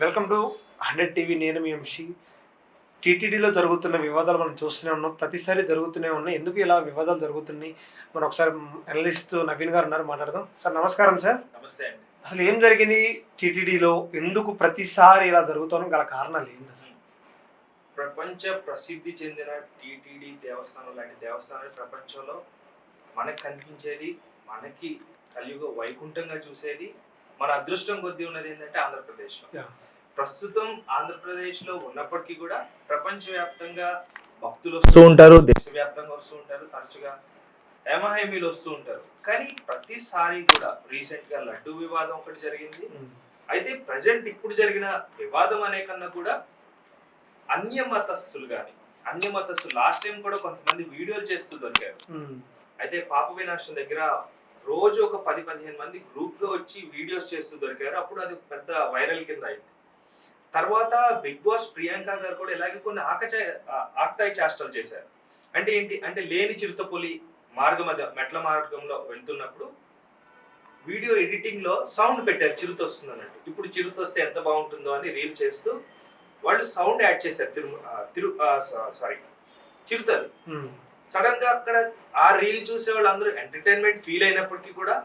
Welcome to 100 TV. నేను మీ వంశీ. టీటీడీలో జరుగుతున్న వివాదాలు మనం చూస్తూనే ఉన్నాం. ప్రతిసారి జరుగుతూనే ఉన్నాయి. ఎందుకు ఇలా వివాదాలు జరుగుతున్నాయి? మనం ఒకసారి అనలిస్ట్ నవీన్ గారు ఉన్నారు, మాట్లాడదాం. సార్ నమస్కారం సార్. నమస్తే అండి. అసలు ఏం జరిగింది టీటీడీలో? ఎందుకు ప్రతిసారి ఇలా జరుగుతాను గల కారణాలు ఏంటి అసలు? ప్రపంచ ప్రసిద్ధి చెందిన టీటీడీ దేవస్థానం లాంటి దేవస్థానాలు ప్రపంచంలో మనకు కనిపించేది, మనకి కలియుగ వైకుంఠంగా చూసేది, మన అదృష్టం కొద్దీ ఉన్నది ఏంటంటే ఆంధ్రప్రదేశ్లో. ప్రస్తుతం ఆంధ్రప్రదేశ్లో ఉన్నప్పటికీ కూడా ప్రపంచవ్యాప్తంగా భక్తులు వస్తూ ఉంటారు, దేశవ్యాప్తంగా వస్తూ ఉంటారు, తరచుగా హేమహేమీలు వస్తూ ఉంటారు. కానీ ప్రతిసారి కూడా రీసెంట్ గా లడ్డు వివాదం ఒకటి జరిగింది. అయితే ప్రజెంట్ ఇప్పుడు జరిగిన వివాదం అనే కన్నా కూడా అన్యమతస్థులు లాస్ట్ టైం కూడా కొంతమంది వీడియోలు చేస్తూ దొరికారు. అయితే పాప వినాశం దగ్గర రోజు ఒక 10-15 మంది గ్రూప్ గా వచ్చి వీడియోస్ చేస్తూ దొరికారు. అప్పుడు అది పెద్ద వైరల్ కింద అయింది. తర్వాత బిగ్ బాస్ ప్రియాంక గారు కూడా ఇలాగే కొన్ని ఆకతాయి చేష్టలు చేశారు. అంటే ఏంటి అంటే, లేని చిరుతపులి మెట్ల మార్గంలో వెళ్తున్నప్పుడు వీడియో ఎడిటింగ్ లో సౌండ్ పెట్టారు, చిరుత వస్తుంది అన్నట్టు. ఇప్పుడు చిరుత వస్తే ఎంత బాగుంటుందో అని రీల్ చేస్తూ వాళ్ళు సౌండ్ యాడ్ చేశారు. చిరుతలు సడన్ గా అక్కడ ఆ రీల్ చూసే వాళ్ళు అందరూ ఎంటర్టైన్మెంట్ ఫీల్ అయినప్పటికీ కూడా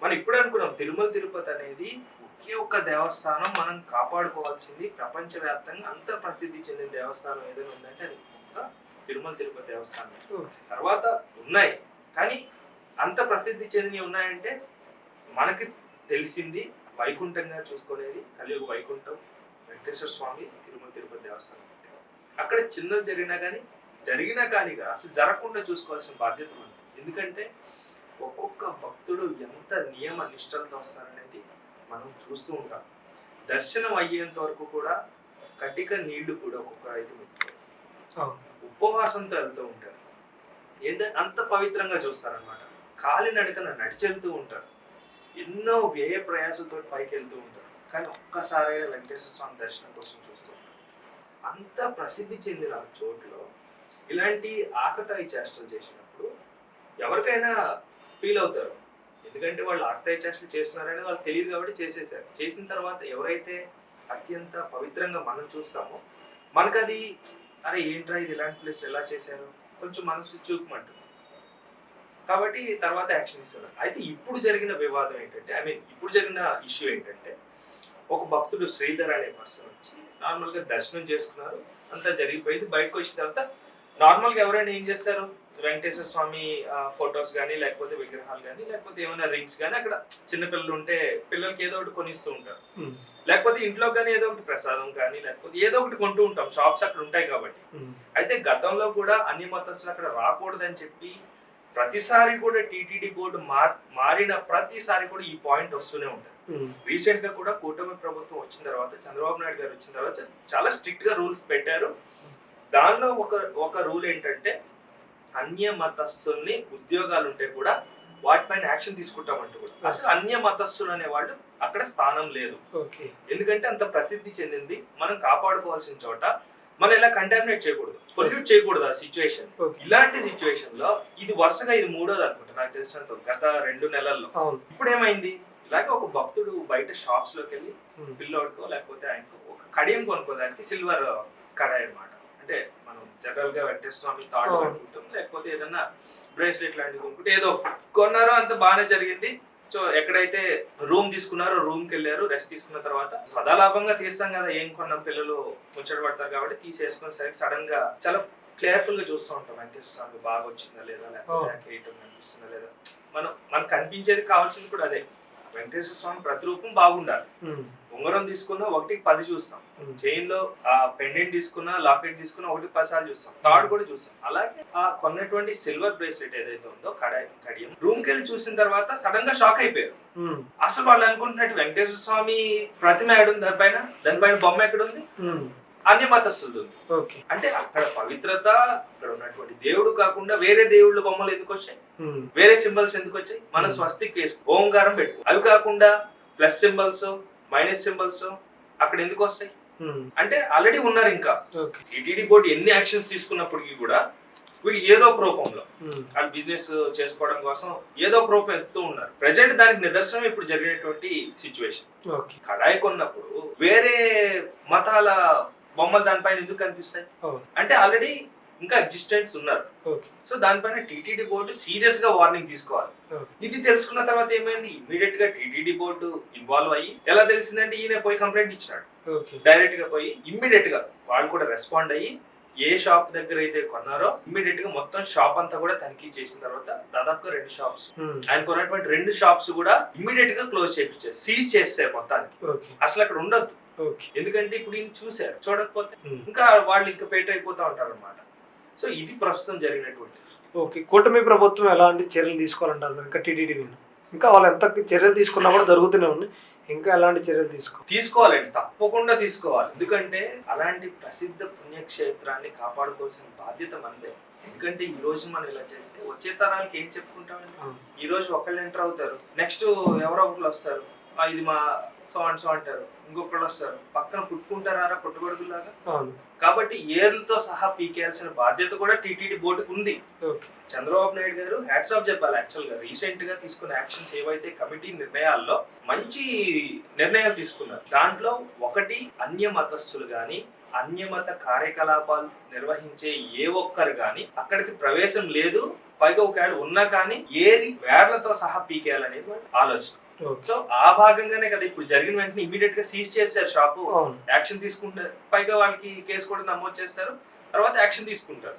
మనం ఇప్పుడు అనుకున్నాం, తిరుమల తిరుపతి అనేది ఒకే ఒక్క దేవస్థానం, మనం కాపాడుకోవాల్సింది. ప్రపంచవ్యాప్తంగా అంత ప్రసిద్ధి చెందిన దేవస్థానం ఏదైనా ఉందంటే అది ఒక్క తిరుమల తిరుపతి దేవస్థానం. తర్వాత ఉన్నాయి, కానీ అంత ప్రసిద్ధి చెందినవి ఉన్నాయంటే మనకి తెలిసింది వైకుంఠంగా చూసుకునేది కలియుగ వైకుంఠం వెంకటేశ్వర స్వామి తిరుమల తిరుపతి దేవస్థానం. అక్కడ చిన్నది జరిగినా కానీ అసలు జరగకుండా చూసుకోవాల్సిన బాధ్యత ఉంది. ఎందుకంటే ఒక్కొక్క భక్తుడు ఎంత నియమ నిష్టలతో వస్తారనేది మనం చూస్తూ ఉంటాం. దర్శనం అయ్యేంత వరకు కూడా కటిక నీళ్లు కూడా ఒక్కొక్క రైతు ఉపవాసంతో వెళ్తూ ఉంటారు. ఏంటంటే అంత పవిత్రంగా చూస్తారనమాట. కాలినడకన నడిచి వెళ్తూ ఉంటారు. ఎన్నో వ్యయ ప్రయాసంతో పైకి వెళ్తూ ఉంటారు. కానీ ఒక్కసారైనా వెంకటేశ్వర స్వామి దర్శనం కోసం చూస్తూ ఉంటారు. అంత ప్రసిద్ధి చెందిన చోట్లో ఇలాంటి ఆకతాయి చేష్టలు చేసినప్పుడు ఎవరికైనా ఫీల్ అవుతారు. ఎందుకంటే వాళ్ళు ఆకతాయి చేష్టలు చేస్తున్నారనేది వాళ్ళకి తెలియదు కాబట్టి చేసేసారు. చేసిన తర్వాత ఎవరైతే అత్యంత పవిత్రంగా మనం చూస్తామో మనకు అది అరే ఏంట్రా ఇది ఇలాంటి ప్లేస్ ఎలా చేశారు కొంచెం మనసు చూపమంటుంది. కాబట్టి తర్వాత యాక్షన్ ఇస్తున్నారు. అయితే ఇప్పుడు జరిగిన వివాదం ఏంటంటే, ఇప్పుడు జరిగిన ఇష్యూ ఏంటంటే, ఒక భక్తుడు శ్రీధర్ అనే పర్సన్ వచ్చి నార్మల్ గా దర్శనం చేసుకున్నారు, అంతా జరిగిపోయింది. బయటకు వచ్చిన తర్వాత నార్మల్ గా ఎవరైనా ఏం చేస్తారు, వెంకటేశ్వర స్వామి ఫొటోస్ కానీ, లేకపోతే విగ్రహాలు కానీ, లేకపోతే ఏమైనా రింగ్స్ కానీ, అక్కడ చిన్నపిల్లలు ఉంటే పిల్లలకి ఏదో ఒకటి కొనిస్తూ ఉంటారు. లేకపోతే ఇంట్లో కానీ ఏదో ఒకటి ప్రసాదం కానీ, లేకపోతే ఏదో ఒకటి కొంటూ ఉంటాం, షాప్స్ అక్కడ ఉంటాయి కాబట్టి. అయితే గతంలో కూడా అన్ని మతస్థులు అక్కడ రాకూడదని చెప్పి ప్రతిసారి కూడా టీటీడీ బోర్డు మారిన ప్రతిసారి కూడా ఈ పాయింట్ వస్తూనే ఉంటుంది. రీసెంట్ గా కూడా కూటమి ప్రభుత్వం వచ్చిన తర్వాత, చంద్రబాబు నాయుడు గారు వచ్చిన తర్వాత చాలా స్ట్రిక్ట్ గా రూల్స్ పెట్టారు. దానిలో ఒక రూల్ ఏంటంటే, అన్య మతస్థుల్ని ఉద్యోగాలు ఉంటే కూడా వాటిపైన యాక్షన్ తీసుకుంటామంటూ కూడా. అసలు అన్య మతస్థులు అనే వాళ్ళు అక్కడ స్థానం లేదు. ఎందుకంటే అంత ప్రసిద్ధి చెందింది, మనం కాపాడుకోవాల్సిన చోట మనం ఇలా కంటామినేట్ చేయకూడదు, పొల్యూట్ చేయకూడదు ఆ సిచ్యువేషన్. ఇలాంటి సిచ్యువేషన్ లో ఇది వరుసగా ఇది మూడోది అనుకుంటా నాకు తెలిసినంత గత 2 నెలల్లో. ఇప్పుడు ఏమైంది, ఇలాగే ఒక భక్తుడు బయట షాప్స్ లోకి వెళ్ళి పిల్లోడికో లేకపోతే ఆయనకో ఒక కడియం కొనుక్కోదానికి, సిల్వర్ కడాయి అన్నమాట. అంటే మనం జనరల్ గా వెంకటేశ్వర స్వామి తాడు కొనుక్కుంటాం, లేకపోతే ఏదన్నా బ్రేస్లెట్ లాంటివి కొనుక్కుంటే ఏదో కొన్నారో, అంత బాగానే జరిగింది. సో ఎక్కడైతే రూమ్ తీసుకున్నారో రూమ్ కి వెళ్ళారు, రెస్ట్ తీసుకున్న తర్వాత సదాలాభంగా తీస్తాం కదా, ఏం కొన్నాం పిల్లలు ముచ్చట పడతారు కాబట్టి తీసేసుకుని సరికి సడన్ గా చాలా కేర్ఫుల్ గా చూస్తూ ఉంటాం వెంకటేశ్వర స్వామి బాగా వచ్చిందా లేదా, లేకపోతే కనిపిస్తుందా లేదా. మనకు కనిపించేది కావాల్సింది కూడా అదే. వెంకటేశ్వర స్వామి ప్రతిరూపం బాగుండాలి. ఉంగరం తీసుకున్నా 1కి 10 చూస్తాం, చైన్ లో ఆ పెండెంట్ తీసుకున్నా, లాకెట్ తీసుకున్నా 1కి 10 సార్లు చూస్తాం, తాడు కూడా చూస్తాం. అలాగే ఆ కొన్నటువంటి సిల్వర్ బ్రేస్లెట్ ఏదైతే ఉందో కడియం రూమ్ కి వెళ్ళి చూసిన తర్వాత సడన్ గా షాక్ అయిపోయారు. అసలు వాళ్ళు అనుకుంటున్నట్టు వెంకటేశ్వర స్వామి ప్రతిమ ఎక్కడుంది, దానిపైన బొమ్మ ఎక్కడుంది, అన్య మతస్థులు ఉంది. అంటే అక్కడ పవిత్రత, అక్కడ ఉన్నటువంటి దేవుడు కాకుండా వేరే దేవుళ్ళ బొమ్మలు ఎందుకు వచ్చాయి, వేరే సింబల్స్ ఎందుకు వచ్చాయి, మన స్వస్తిక్ వేసుకో, ఓంకారం పెట్టు, అవి కాకుండా ప్లస్ సింబల్స్ మైనస్ సింబల్స్ అక్కడ ఎందుకు వస్తాయి అంటే ఆల్రెడీ ఉన్నారు. ఇంకా టీటీడీ బోర్డు ఎన్ని యాక్షన్స్ తీసుకున్నప్పటికీ కూడా వీళ్ళు ఏదో ఒక రూపంలో వాళ్ళు బిజినెస్ చేసుకోవడం కోసం ఏదో ఒక రూపం ఎత్తుతూ ఉన్నారు. ప్రజెంట్ దానికి నిదర్శనం ఇప్పుడు జరిగినటువంటి సిచ్యువేషన్. ఓకే. కడాయి కొన్నప్పుడు వేరే మతాల బొమ్మలు దానిపైన ఎందుకు కనిపిస్తాయి అంటే ఆల్రెడీ ఇంకా ఎగ్జిస్టెన్స్ ఉన్నారు. సో దానిపైన టీటీడీ బోర్డు సీరియస్ గా వార్నింగ్ తీసుకోవాలి. ఇది తెలుసుకున్న తర్వాత ఏమైంది, ఇమీడియట్ గా టీటీడీ బోర్డు ఇన్వాల్వ్ అయ్యి ఎలా తెలిసిందంటే ఈయన పోయి కంప్లైంట్ ఇచ్చినాడు. డైరెక్ట్ గా పోయి ఇమ్మీడియట్ గా వాళ్ళు కూడా రెస్పాండ్ అయ్యి ఏ షాప్ దగ్గర అయితే కొన్నారో ఇమ్మీడియట్ గా మొత్తం షాప్ అంతా కూడా తనిఖీ చేసిన తర్వాత దాదాపుగా 2 షాప్స్ ఆయన కొన్నటువంటి 2 షాప్స్ కూడా ఇమ్మీడియట్ గా క్లోజ్ చేయించారు, సీజ్ చేస్తారు మొత్తానికి. అసలు అక్కడ ఉండొద్దు. ఎందుకంటే ఇప్పుడు ఈయన చూసారు, చూడకపోతే ఇంకా వాళ్ళు ఇంకా పేట అయిపోతా ఉంటారు అనమాట. సో ఇది ప్రస్తుతం జరిగినటువంటి. ఓకే. కూటమి ప్రభుత్వం ఎలాంటి చర్యలు తీసుకోవాలంటారు ఇంకా టీటీడీ మీద? ఇంకా వాళ్ళు ఎంత చర్యలు తీసుకున్నా కూడా జరుగుతూనే ఉన్నాయి, ఇంకా ఎలాంటి చర్యలు తీసుకోవాలండి, తప్పకుండా తీసుకోవాలి. ఎందుకంటే అలాంటి ప్రసిద్ధ పుణ్యక్షేత్రాన్ని కాపాడుకోవాల్సిన బాధ్యత మనదే. ఎందుకంటే ఈ రోజు మనం ఇలా చేస్తే వచ్చే తరాలకి ఏం చెప్పుకుంటామండి? ఈ రోజు ఒకళ్ళు ఎంటర్ అవుతారు, నెక్స్ట్ ఎవరో ఒకళ్ళు వస్తారు, ఇది మా సో అంటారు, ఇంకొకళ్ళు వస్తారు, పక్కన పుట్టుకుంటారా పుట్టుగొడుగులాగా. కాబట్టి ఏర్లతో సహా పీకేయాల్సిన బాధ్యత కూడా టీటీడీ బోర్డుకు ఉంది. చంద్రబాబు నాయుడు గారు హ్యాట్స్ ఆఫ్ చెప్పాలి. యాక్చువల్ గా రీసెంట్ గా తీసుకున్న యాక్షన్స్ ఏవైతే కమిటీ నిర్ణయాల్లో మంచి నిర్ణయాలు తీసుకున్నారు. దాంట్లో ఒకటి, అన్య మతస్థులు గాని అన్యమత కార్యకలాపాలు నిర్వహించే ఏ ఒక్కరు గాని అక్కడికి ప్రవేశం లేదు, పైగా ఒకవేళ ఉన్నా కానీ ఏరి వేర్లతో సహా పీకేయాలనేది ఆలోచన. సో ఆ భాగంగానే కదా ఇప్పుడు జరిగిన వెంటనే ఇమీడియట్ గా సీజ్ చేస్తారు షాపు, యాక్షన్ తీసుకుంటారు, పైగా వాళ్ళకి కేసు కూడా నమోదు చేస్తారు, తర్వాత యాక్షన్ తీసుకుంటారు.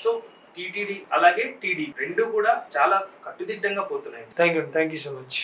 సో టీటీడీ అలాగే టీడీ 2 కూడా చాలా కట్టుదిట్టంగా పోతున్నాయి. Thank you so much.